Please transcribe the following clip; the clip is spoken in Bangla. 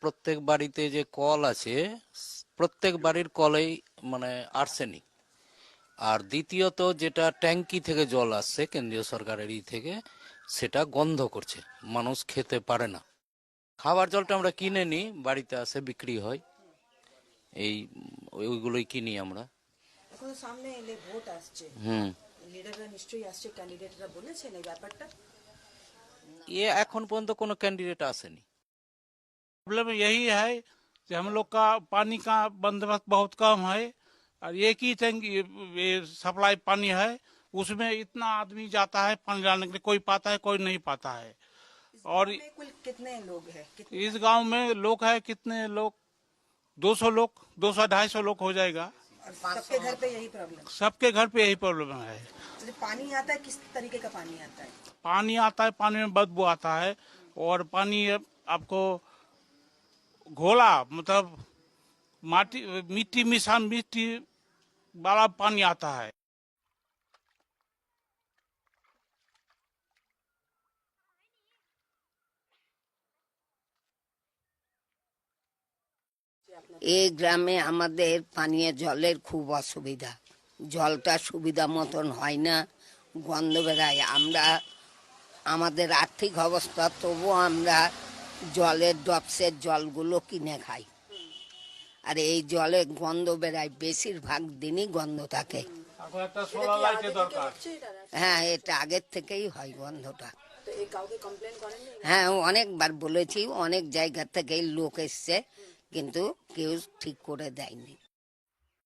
প্রত্যেক বাড়িতে যে কল আছে, প্রত্যেক বাড়ির কলেই মানে আর্সেনিক। আর দ্বিতীয়ত যেটা ট্যাঙ্কি থেকে জল আসছে কেন্দ্রীয় সরকারের থেকে, সেটা গন্ধ করছে, মানুষ খেতে পারে না। খাবার জলটা আমরা কিনে নিই, বাড়িতে আসে বিক্রি হয়, এই ওইগুলোই কিনি আমরা। এখন সামনে এলে ভোট আসছে, লিডাররা নিশ্চয়ই আসছে, ক্যান্ডিডেটরা বলেছেন এই ব্যাপারটা? এখন পর্যন্ত কোনো ক্যান্ডিডেট আসেনি। प्रॉब्लम यही है कि हम लोग का पानी का बंदोबस्त बहुत कम है और एक ही टैंक ये सप्लाई पानी है, उसमें इतना आदमी जाता है पानी लाने के लिए, कोई पाता है कोई नहीं पाता है। और कुल कितने लोग हैं? इस गांव में लोग है कितने लोग, 200 लोग, 200-250 लोग हो जाएगा। सबके घर पे यही प्रॉब्लम? सबके घर पे यही प्रॉब्लम है। तो पानी आता है, किस तरीके का पानी आता है? पानी आता है, पानी में बदबू आता है और पानी आपको घोला, मतलब मिट्टी मिशान मिट्टी वाला पानी आता है। এই গ্রামে আমাদের পানীয় জলের খুব অসুবিধা, জলটা সুবিধা মতন হয় না, গন্ধ বেরায়। আমরা আমাদের আর্থিক অবস্থা, তবুও আমরা জলের ডপসের জলগুলো কিনে খাই, আর এই জলে গন্ধ বেরায়, বেশিরভাগ দিনই গন্ধ থাকে। হ্যাঁ, এটা আগের থেকেই হয় গন্ধটা। হ্যাঁ, অনেকবার বলেছি, অনেক জায়গা থেকেই লোক এসছে, কিন্তু কেউ ঠিক করে দেয়নি।